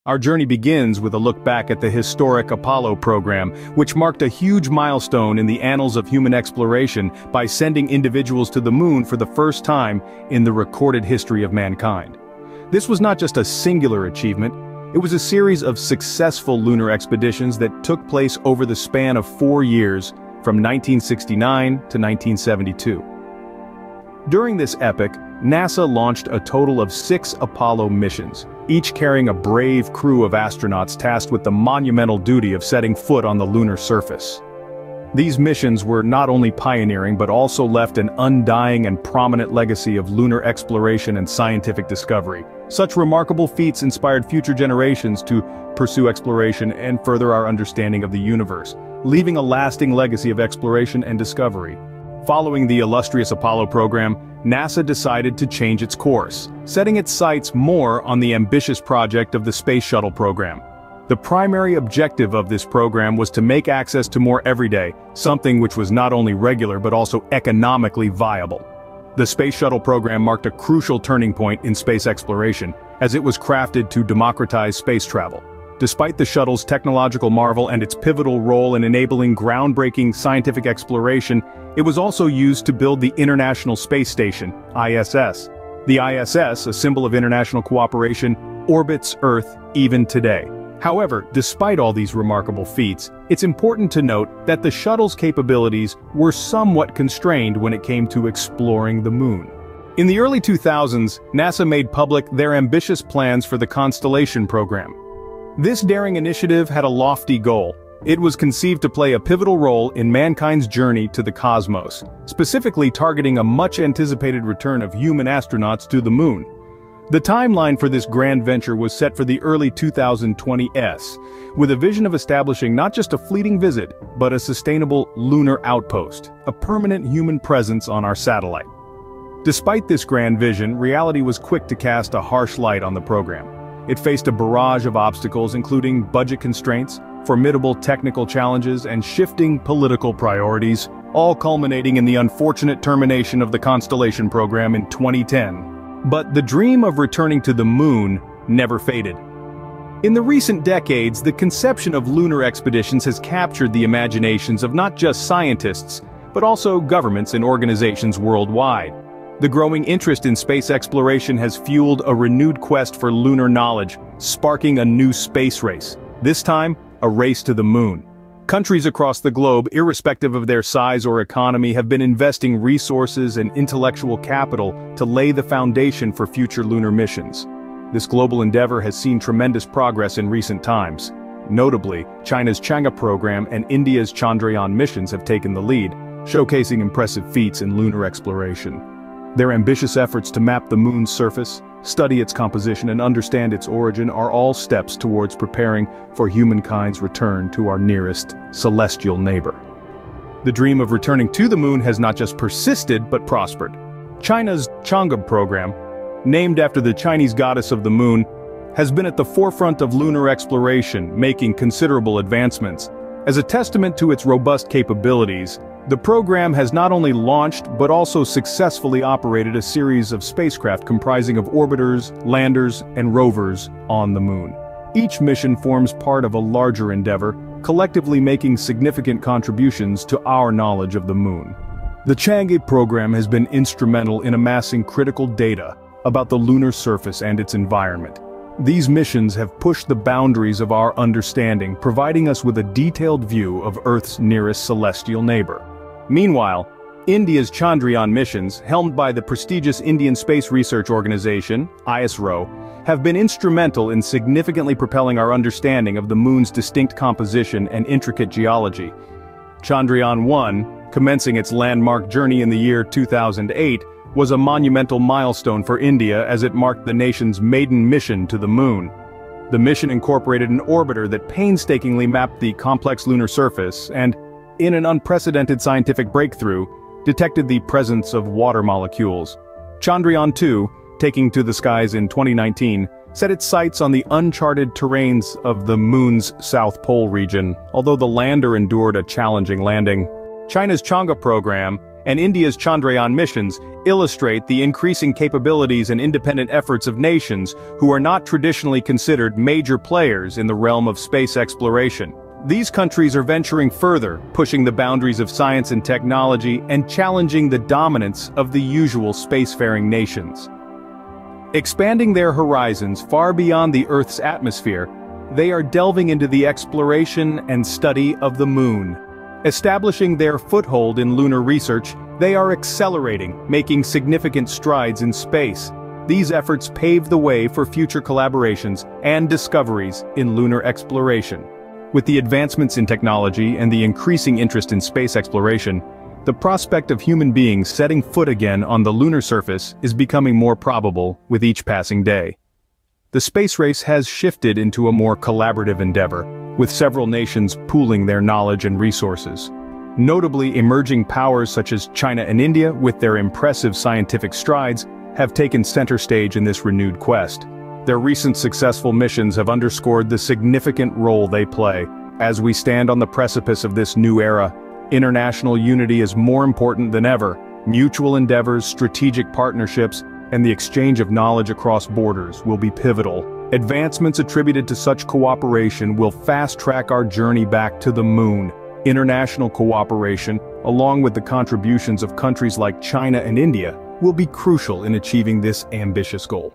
Our journey begins with a look back at the historic Apollo program, which marked a huge milestone in the annals of human exploration by sending individuals to the moon for the first time in the recorded history of mankind. This was not just a singular achievement, it was a series of successful lunar expeditions that took place over the span of 4 years, from 1969 to 1972. During this epoch, NASA launched a total of 6 Apollo missions, each carrying a brave crew of astronauts tasked with the monumental duty of setting foot on the lunar surface. These missions were not only pioneering but also left an undying and prominent legacy of lunar exploration and scientific discovery. Such remarkable feats inspired future generations to pursue exploration and further our understanding of the universe, leaving a lasting legacy of exploration and discovery. Following the illustrious Apollo program, NASA decided to change its course, setting its sights more on the ambitious project of the Space Shuttle program. The primary objective of this program was to make access to more everyday, something which was not only regular but also economically viable. The Space Shuttle program marked a crucial turning point in space exploration, as it was crafted to democratize space travel. Despite the shuttle's technological marvel and its pivotal role in enabling groundbreaking scientific exploration, it was also used to build the International Space Station, ISS. The ISS, a symbol of international cooperation, orbits Earth even today. However, despite all these remarkable feats, it's important to note that the shuttle's capabilities were somewhat constrained when it came to exploring the moon. In the early 2000s, NASA made public their ambitious plans for the Constellation program. This daring initiative had a lofty goal. It was conceived to play a pivotal role in mankind's journey to the cosmos, specifically targeting a much-anticipated return of human astronauts to the moon. The timeline for this grand venture was set for the early 2020s, with a vision of establishing not just a fleeting visit, but a sustainable lunar outpost, a permanent human presence on our satellite. Despite this grand vision, reality was quick to cast a harsh light on the program. It faced a barrage of obstacles including budget constraints, formidable technical challenges, and shifting political priorities, all culminating in the unfortunate termination of the Constellation program in 2010. But the dream of returning to the moon never faded. In the recent decades, the conception of lunar expeditions has captured the imaginations of not just scientists, but also governments and organizations worldwide. The growing interest in space exploration has fueled a renewed quest for lunar knowledge, sparking a new space race. This time, a race to the moon. Countries across the globe, irrespective of their size or economy, have been investing resources and intellectual capital to lay the foundation for future lunar missions. This global endeavor has seen tremendous progress in recent times. Notably, China's Chang'e program and India's Chandrayaan missions have taken the lead, showcasing impressive feats in lunar exploration. Their ambitious efforts to map the moon's surface, study its composition, and understand its origin are all steps towards preparing for humankind's return to our nearest celestial neighbor. The dream of returning to the moon has not just persisted but prospered. China's Chang'e program, named after the Chinese goddess of the moon, has been at the forefront of lunar exploration, making considerable advancements. As a testament to its robust capabilities, the program has not only launched but also successfully operated a series of spacecraft comprising of orbiters, landers, and rovers on the moon. Each mission forms part of a larger endeavor, collectively making significant contributions to our knowledge of the moon. The Chang'e program has been instrumental in amassing critical data about the lunar surface and its environment. These missions have pushed the boundaries of our understanding, providing us with a detailed view of Earth's nearest celestial neighbor. Meanwhile, India's Chandrayaan missions, helmed by the prestigious Indian Space Research Organization, ISRO, have been instrumental in significantly propelling our understanding of the moon's distinct composition and intricate geology. Chandrayaan-1, commencing its landmark journey in the year 2008, was a monumental milestone for India as it marked the nation's maiden mission to the moon. The mission incorporated an orbiter that painstakingly mapped the complex lunar surface and, in an unprecedented scientific breakthrough, detected the presence of water molecules. Chandrayaan-2, taking to the skies in 2019, set its sights on the uncharted terrains of the moon's South Pole region, although the lander endured a challenging landing. China's Chang'e program, and India's Chandrayaan missions illustrate the increasing capabilities and independent efforts of nations who are not traditionally considered major players in the realm of space exploration. These countries are venturing further, pushing the boundaries of science and technology and challenging the dominance of the usual spacefaring nations. Expanding their horizons far beyond the Earth's atmosphere, they are delving into the exploration and study of the moon. Establishing their foothold in lunar research, they are accelerating, making significant strides in space. These efforts pave the way for future collaborations and discoveries in lunar exploration. With the advancements in technology and the increasing interest in space exploration, the prospect of human beings setting foot again on the lunar surface is becoming more probable with each passing day. The space race has shifted into a more collaborative endeavor, with several nations pooling their knowledge and resources. Notably, emerging powers such as China and India, with their impressive scientific strides, have taken center stage in this renewed quest. Their recent successful missions have underscored the significant role they play. As we stand on the precipice of this new era, international unity is more important than ever. Mutual endeavors, strategic partnerships, and the exchange of knowledge across borders will be pivotal. Advancements attributed to such cooperation will fast-track our journey back to the moon. International cooperation, along with the contributions of countries like China and India, will be crucial in achieving this ambitious goal.